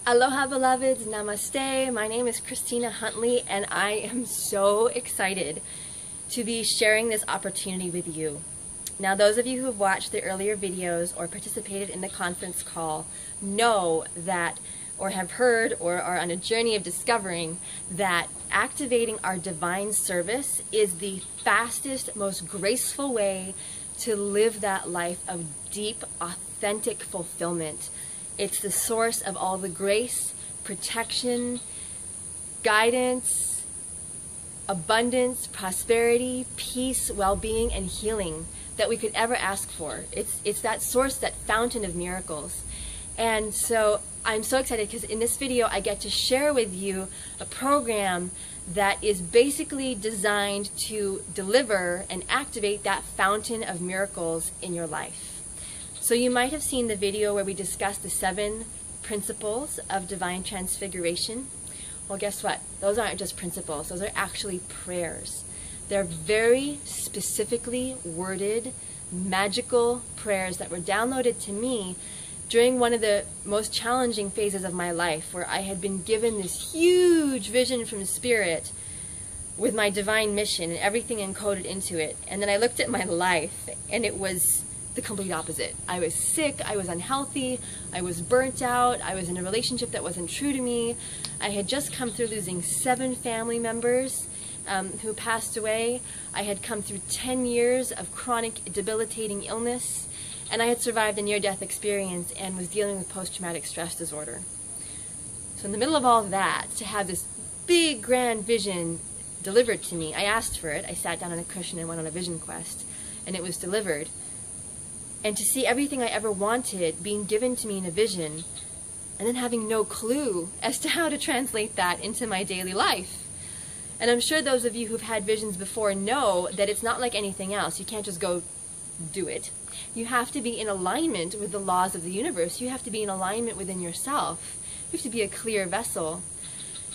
Aloha beloveds, namaste. My name is Christina Huntley and I am so excited to be sharing this opportunity with you. Now, those of you who have watched the earlier videos or participated in the conference call know that, or have heard or are on a journey of discovering that activating our divine service is the fastest, most graceful way to live that life of deep, authentic fulfillment. It's the source of all the grace, protection, guidance, abundance, prosperity, peace, well-being, and healing that we could ever ask for. It's that source, that fountain of miracles. And so I'm so excited because in this video I get to share with you a program that is basically designed to deliver and activate that fountain of miracles in your life. So you might have seen the video where we discussed the 7 principles of divine transfiguration. Well, guess what? Those aren't just principles. Those are actually prayers. They're very specifically worded, magical prayers that were downloaded to me during one of the most challenging phases of my life, where I had been given this huge vision from Spirit with my divine mission and everything encoded into it. And then I looked at my life and it was the complete opposite. I was sick, I was unhealthy, I was burnt out, I was in a relationship that wasn't true to me. I had just come through losing 7 family members who passed away. I had come through 10 years of chronic debilitating illness, and I had survived a near-death experience and was dealing with post-traumatic stress disorder. So in the middle of all of that, to have this big grand vision delivered to me, I asked for it. I sat down on a cushion and went on a vision quest, and it was delivered. And to see everything I ever wanted being given to me in a vision, and then having no clue as to how to translate that into my daily life. And I'm sure those of you who've had visions before know that it's not like anything else. You can't just go do it. You have to be in alignment with the laws of the universe. You have to be in alignment within yourself. You have to be a clear vessel.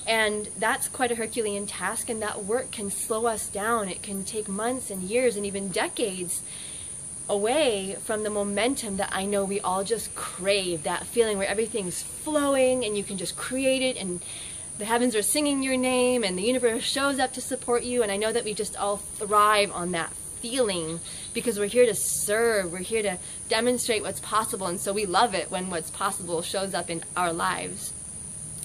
And that's quite a Herculean task, and that work can slow us down. It can take months and years and even decades away from the momentum that I know we all just crave, that feeling where everything's flowing and you can just create it and the heavens are singing your name and the universe shows up to support you. And I know that we just all thrive on that feeling because we're here to serve, we're here to demonstrate what's possible, and so we love it when what's possible shows up in our lives.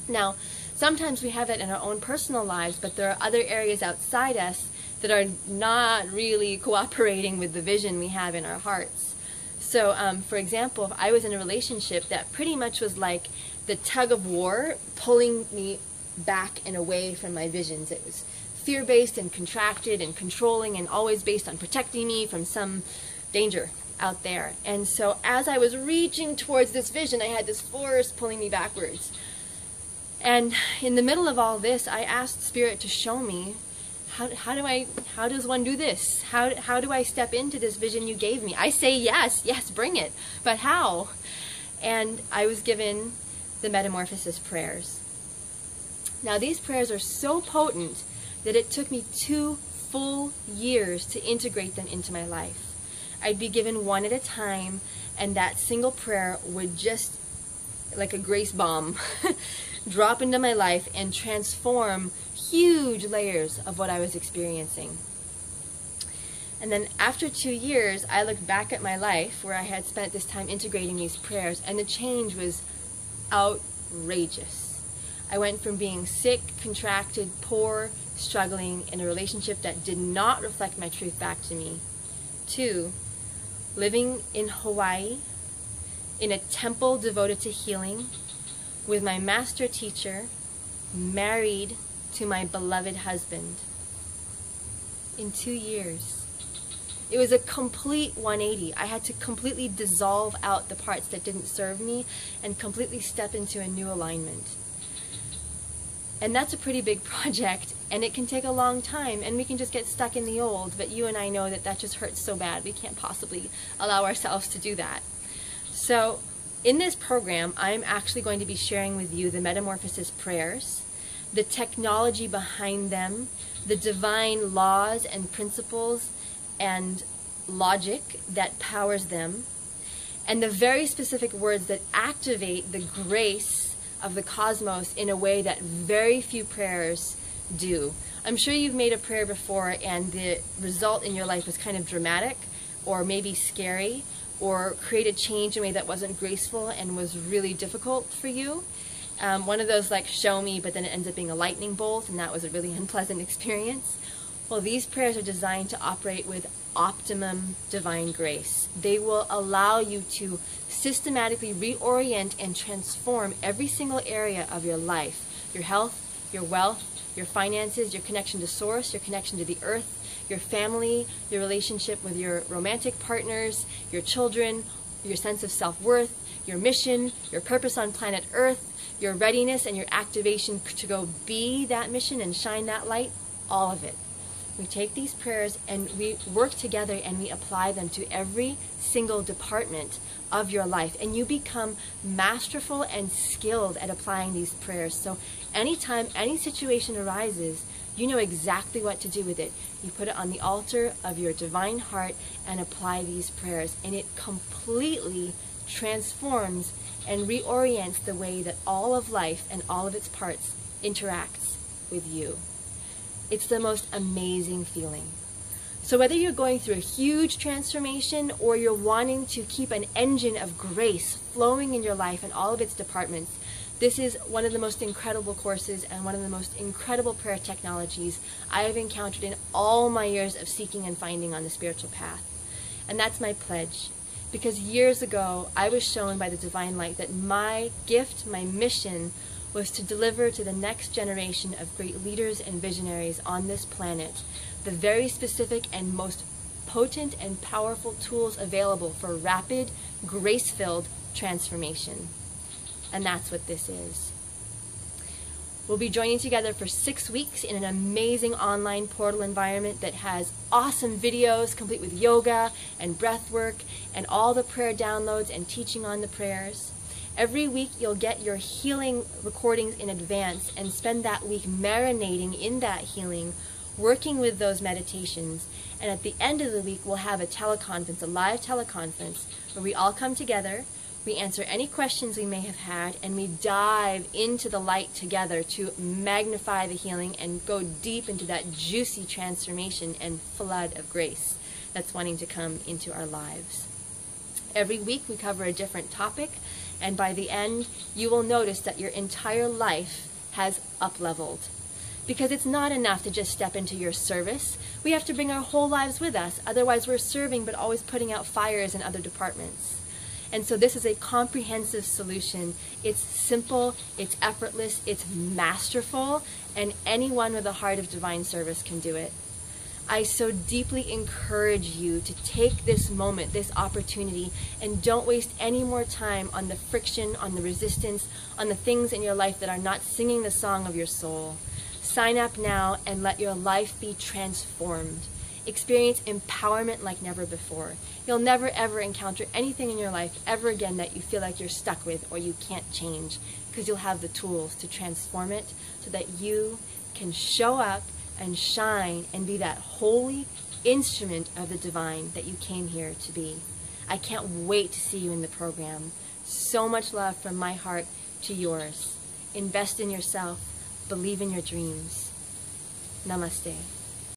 Now, sometimes we have that in our own personal lives, but there are other areas outside us that are not really cooperating with the vision we have in our hearts. So, for example, if I was in a relationship that pretty much was like the tug of war pulling me back and away from my visions. It was fear-based and contracted and controlling and always based on protecting me from some danger out there. And so as I was reaching towards this vision, I had this force pulling me backwards. And in the middle of all this, I asked Spirit to show me, how does one do this? How do I step into this vision you gave me? I say yes, bring it, but how? And I was given the Metamorphosis Prayers. Now these prayers are so potent that it took me 2 full years to integrate them into my life. I'd be given one at a time, and that single prayer would just, like a grace bomb, drop into my life and transform huge layers of what I was experiencing. And then after 2 years, I looked back at my life where I had spent this time integrating these prayers, and the change was outrageous. I went from being sick, contracted, poor, struggling in a relationship that did not reflect my truth back to me, to living in Hawaii in a temple devoted to healing with my master teacher, married to my beloved husband in 2 years. It was a complete 180. I had to completely dissolve out the parts that didn't serve me and completely step into a new alignment. And that's a pretty big project, and it can take a long time, and we can just get stuck in the old, but you and I know that that just hurts so bad. We can't possibly allow ourselves to do that. So in this program, I'm actually going to be sharing with you the Metamorphosis Prayers, the technology behind them, the divine laws and principles and logic that powers them, and the very specific words that activate the grace, of the cosmos in a way that very few prayers do. I'm sure you've made a prayer before and the result in your life was kind of dramatic or maybe scary, or created change in a way that wasn't graceful and was really difficult for you. One of those like show me, but then it ends up being a lightning bolt, and that was a really unpleasant experience. Well, these prayers are designed to operate with optimum divine grace. They will allow you to systematically reorient and transform every single area of your life. Your health, your wealth, your finances, your connection to source, your connection to the earth, your family, your relationship with your romantic partners, your children, your sense of self-worth, your mission, your purpose on planet Earth, your readiness and your activation to go be that mission and shine that light, all of it. We take these prayers and we work together and we apply them to every single department of your life, and you become masterful and skilled at applying these prayers. So anytime any situation arises, you know exactly what to do with it. You put it on the altar of your divine heart and apply these prayers, and it completely transforms and reorients the way that all of life and all of its parts interacts with you. It's the most amazing feeling. So whether you're going through a huge transformation or you're wanting to keep an engine of grace flowing in your life and all of its departments, this is one of the most incredible courses and one of the most incredible prayer technologies I have encountered in all my years of seeking and finding on the spiritual path. And that's my pledge. Because years ago, I was shown by the divine light that my gift, my mission, was to deliver to the next generation of great leaders and visionaries on this planet the very specific and most potent and powerful tools available for rapid, grace-filled transformation. And that's what this is. We'll be joining together for 6 weeks in an amazing online portal environment that has awesome videos complete with yoga and breath work and all the prayer downloads and teaching on the prayers. Every week you'll get your healing recordings in advance and spend that week marinating in that healing, working with those meditations. And at the end of the week we'll have a teleconference, a live teleconference, where we all come together. We answer any questions we may have had, and we dive into the light together to magnify the healing and go deep into that juicy transformation and flood of grace that's wanting to come into our lives. Every week we cover a different topic, and by the end you will notice that your entire life has up-leveled. Because it's not enough to just step into your service. We have to bring our whole lives with us, otherwise we're serving but always putting out fires in other departments. And so this is a comprehensive solution. It's simple, it's effortless, it's masterful, and anyone with a heart of divine service can do it. I so deeply encourage you to take this moment, this opportunity, and don't waste any more time on the friction, on the resistance, on the things in your life that are not singing the song of your soul. Sign up now and let your life be transformed. Experience empowerment like never before. You'll never ever encounter anything in your life ever again that you feel like you're stuck with or you can't change, because you'll have the tools to transform it so that you can show up and shine and be that holy instrument of the divine that you came here to be. I can't wait to see you in the program. So much love from my heart to yours. Invest in yourself. Believe in your dreams. Namaste.